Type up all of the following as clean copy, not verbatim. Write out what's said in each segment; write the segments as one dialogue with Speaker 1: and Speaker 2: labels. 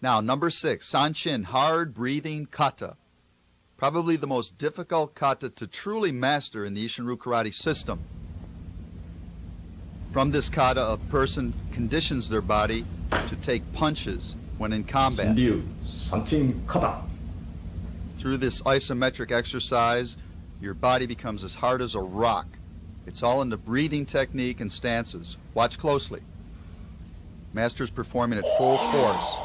Speaker 1: Now, number 6, Sanchin, hard breathing kata. Probably the most difficult kata to truly master in the Isshin-Ryu karate system. From this kata, a person conditions their body to take punches when in combat.
Speaker 2: Isshin-Ryu, Sanchin, Kata.
Speaker 1: Through this isometric exercise, your body becomes as hard as a rock. It's all in the breathing technique and stances. Watch closely. Master's performing at full force.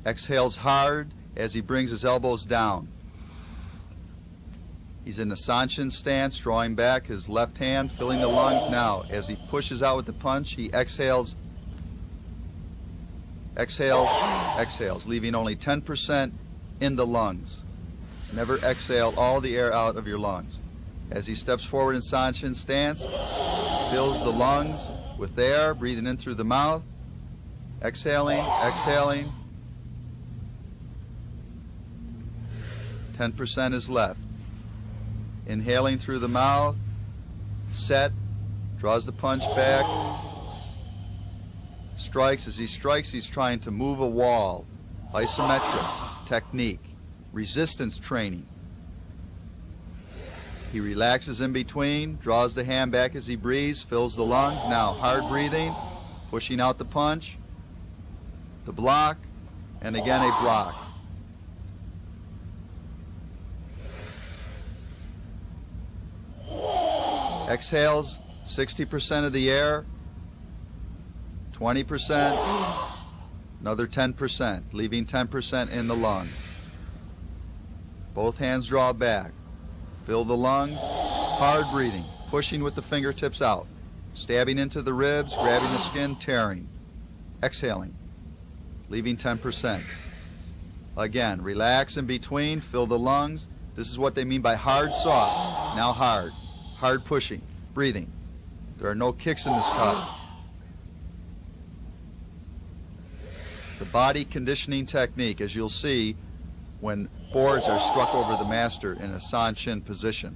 Speaker 1: Exhales hard as he brings his elbows down. He's in the Sanchin stance, drawing back his left hand, filling the lungs. Now, as he pushes out with the punch, he exhales, leaving only 10% in the lungs. Never exhale all the air out of your lungs. As he steps forward in Sanchin stance, fills the lungs with air, breathing in through the mouth, exhaling, 10% is left. Inhaling through the mouth, set, draws the punch back, strikes. As he strikes, he's trying to move a wall. Isometric technique, resistance training. He relaxes in between, draws the hand back as he breathes, fills the lungs. Now, hard breathing, pushing out the punch, the block, and again a block. Exhales 60% of the air, 20%, another 10%, leaving 10% in the lungs. Both hands draw back. Fill the lungs, hard breathing, pushing with the fingertips out, stabbing into the ribs, grabbing the skin, tearing. Exhaling, leaving 10%. Again, relax in between, fill the lungs. This is what they mean by hard, soft. Now hard. Hard pushing, breathing. There are no kicks in this kata. It's a body conditioning technique, as you'll see when boards are struck over the master in a Sanchin position.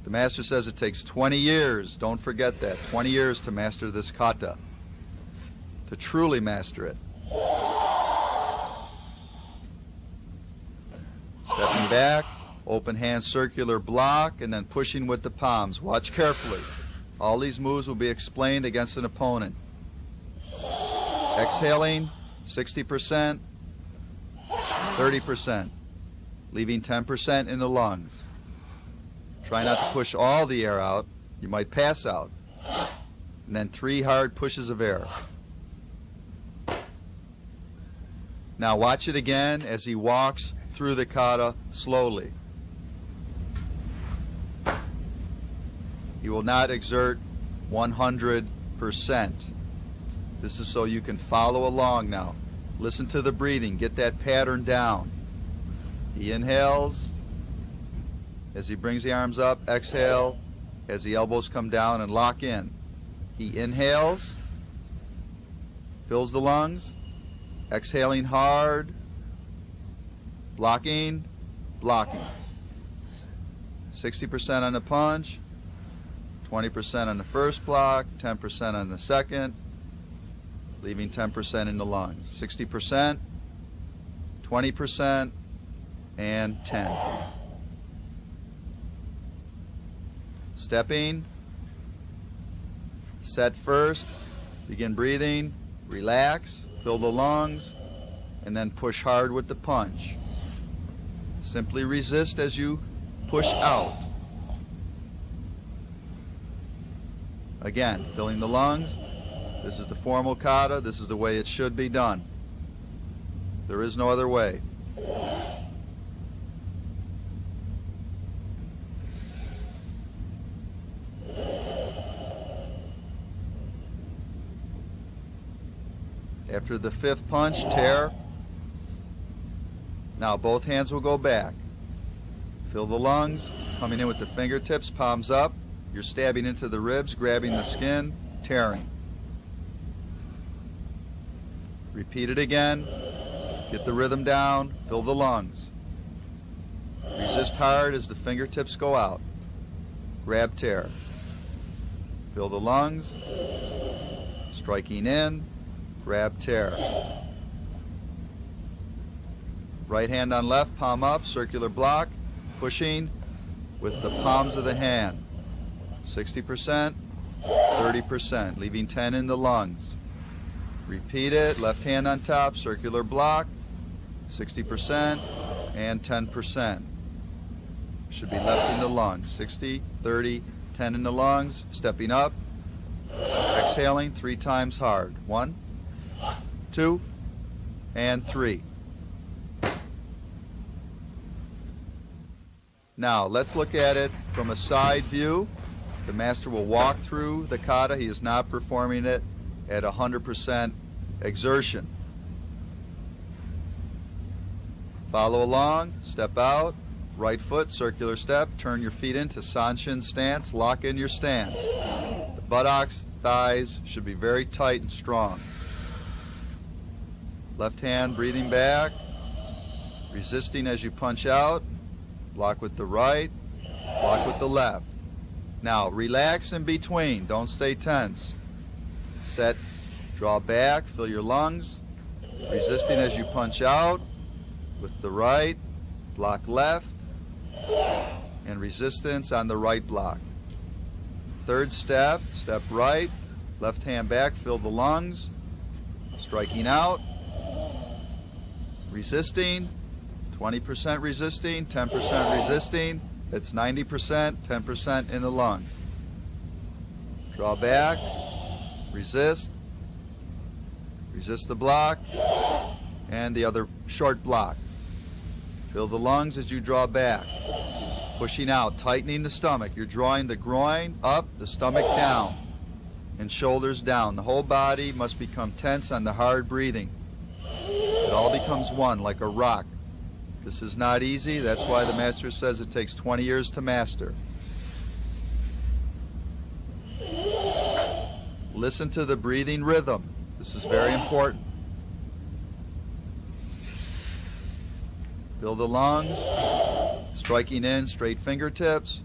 Speaker 1: The master says it takes 20 years. Don't forget that. 20 years to master this kata, to truly master it. Stepping back, open hand circular block, and then pushing with the palms. Watch carefully. All these moves will be explained against an opponent. Exhaling, 60%, 30%, leaving 10% in the lungs. Try not to push all the air out. You might pass out. And then 3 hard pushes of air. Now watch it again as he walks through the kata slowly. He will not exert 100%. This is so you can follow along now. Listen to the breathing. Get that pattern down. He inhales as he brings the arms up. Exhale as the elbows come down and lock in. He inhales, fills the lungs, exhaling hard, blocking, blocking. 60% on the punch, 20% on the first block, 10% on the second, leaving 10% in the lungs. 60%, 20%, and 10. Stepping, set first, begin breathing, relax, fill the lungs, and then push hard with the punch. Simply resist as you push out. Again, filling the lungs. This is the formal kata. This is the way it should be done. There is no other way. After the 5th punch, tear. Now both hands will go back. Fill the lungs, coming in with the fingertips, palms up. You're stabbing into the ribs, grabbing the skin, tearing. Repeat it again. Get the rhythm down, fill the lungs. Resist hard as the fingertips go out. Grab, tear. Fill the lungs. Striking in, grab, tear. Right hand on left, palm up, circular block, pushing with the palms of the hand. 60%, 30%, leaving 10 in the lungs. Repeat it, left hand on top, circular block, 60% and 10%. Should be left in the lungs. 60, 30, 10 in the lungs, stepping up, exhaling 3 times hard. 1, 2, and 3. Now, let's look at it from a side view. The master will walk through the kata. He is not performing it at 100% exertion. Follow along, step out, right foot, circular step, turn your feet into Sanchin stance, lock in your stance. The buttocks, thighs should be very tight and strong. Left hand breathing back, resisting as you punch out. Block with the right, block with the left. Now, relax in between. Don't stay tense. Set, draw back, fill your lungs. Resisting as you punch out with the right, block left, and resistance on the right block. Third step, step right, left hand back, fill the lungs. Striking out, resisting. 20% resisting, 10% resisting. It's 90%, 10% in the lungs. Draw back, resist the block, and the other short block. Fill the lungs as you draw back. Pushing out, tightening the stomach. You're drawing the groin up, the stomach down, and shoulders down. The whole body must become tense on the hard breathing. It all becomes one, like a rock. This is not easy. That's why the master says it takes 20 years to master. Listen to the breathing rhythm. This is very important. Fill the lungs. Striking in, straight fingertips.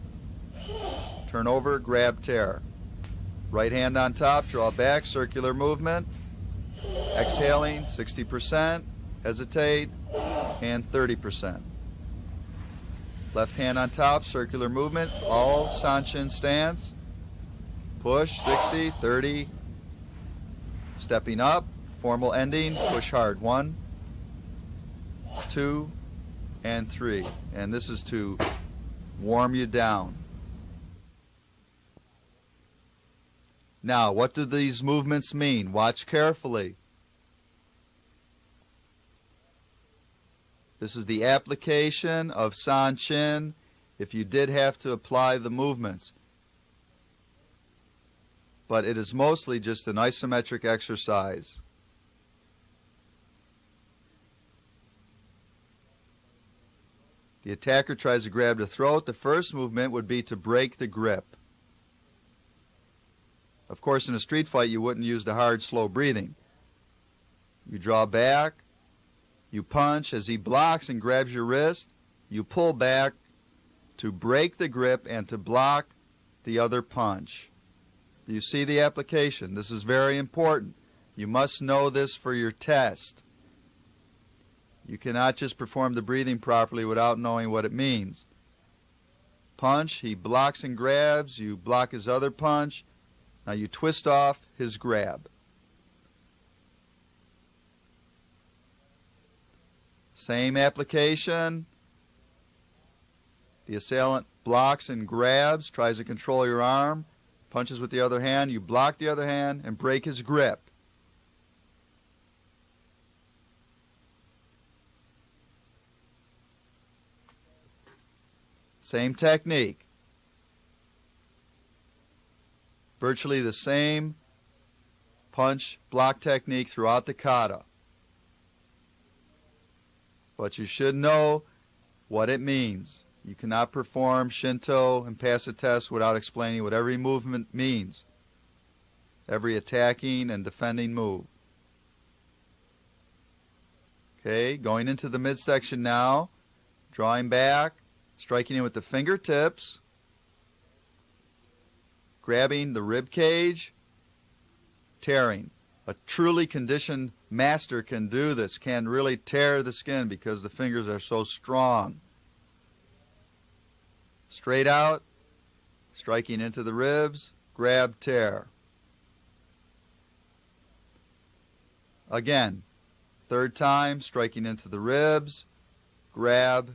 Speaker 1: Turn over, grab, tear. Right hand on top, draw back, circular movement. Exhaling, 60%. Hesitate. And 30%. Left hand on top, circular movement, all Sanchin stance. Push, 60, 30. Stepping up, formal ending, push hard. 1, 2, and 3. And this is to warm you down. Now, what do these movements mean? Watch carefully. This is the application of Sanchin if you did have to apply the movements. But it is mostly just an isometric exercise. The attacker tries to grab the throat. The first movement would be to break the grip. Of course, in a street fight, you wouldn't use the hard, slow breathing. You draw back. You punch. As he blocks and grabs your wrist, you pull back to break the grip and to block the other punch. Do you see the application? This is very important. You must know this for your test. You cannot just perform the breathing properly without knowing what it means. Punch, he blocks and grabs, you block his other punch. Now you twist off his grab. Same application. The assailant blocks and grabs, tries to control your arm, punches with the other hand, you block the other hand and break his grip. Same technique. Virtually the same punch block technique throughout the kata. But you should know what it means. You cannot perform Shinto and pass a test without explaining what every movement means. Every attacking and defending move. Okay, going into the midsection now. Drawing back, striking in with the fingertips. grabbing the rib cage, tearing. A truly conditioned master can do this, can really tear the skin because the fingers are so strong. Straight out, striking into the ribs, grab, tear. Again, third time, striking into the ribs, grab,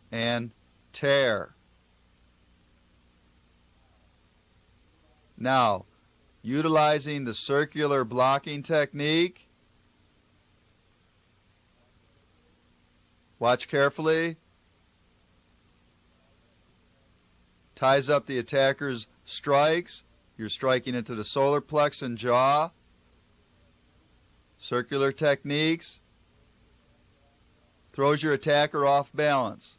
Speaker 1: and tear. Now, utilizing the circular blocking technique, watch carefully, ties up the attacker's strikes. You're striking into the solar plex and jaw. Circular techniques, throws your attacker off balance.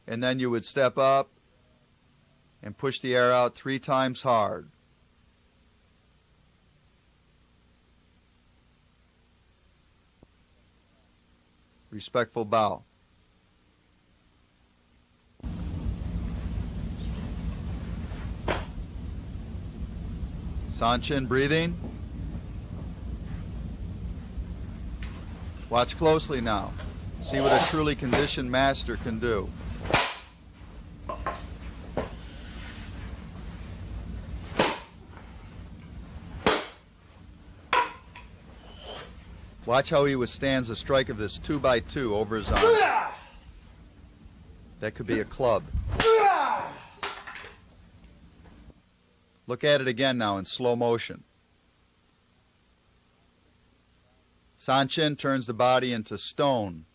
Speaker 1: And then you would step up and push the air out 3 times hard. Respectful bow. Sanchin breathing. Watch closely now. See what a truly conditioned master can do. Watch how he withstands a strike of this 2x2 over his arm. That could be a club. Look at it again now in slow motion. Sanchin turns the body into stone.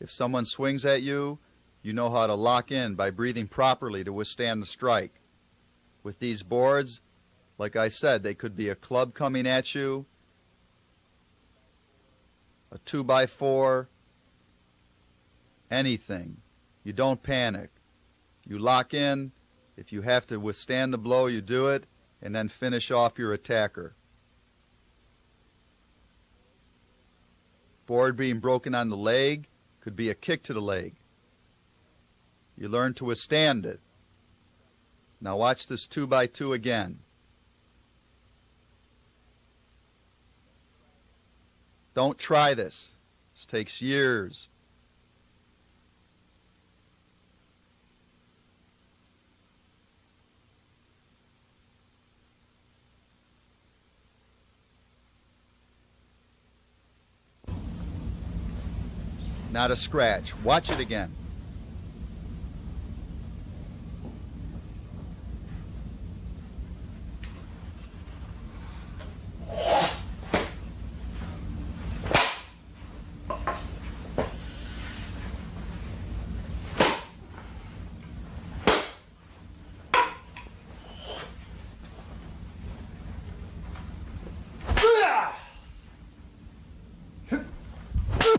Speaker 1: If someone swings at you, you know how to lock in by breathing properly to withstand the strike. With these boards, like I said, they could be a club coming at you, a 2x4, anything. You don't panic. You lock in. If you have to withstand the blow, you do it, and then finish off your attacker. Board being broken on the leg could be a kick to the leg. You learn to withstand it. Now watch this 2x2 again. Don't try this. This takes years. Not a scratch. Watch it again.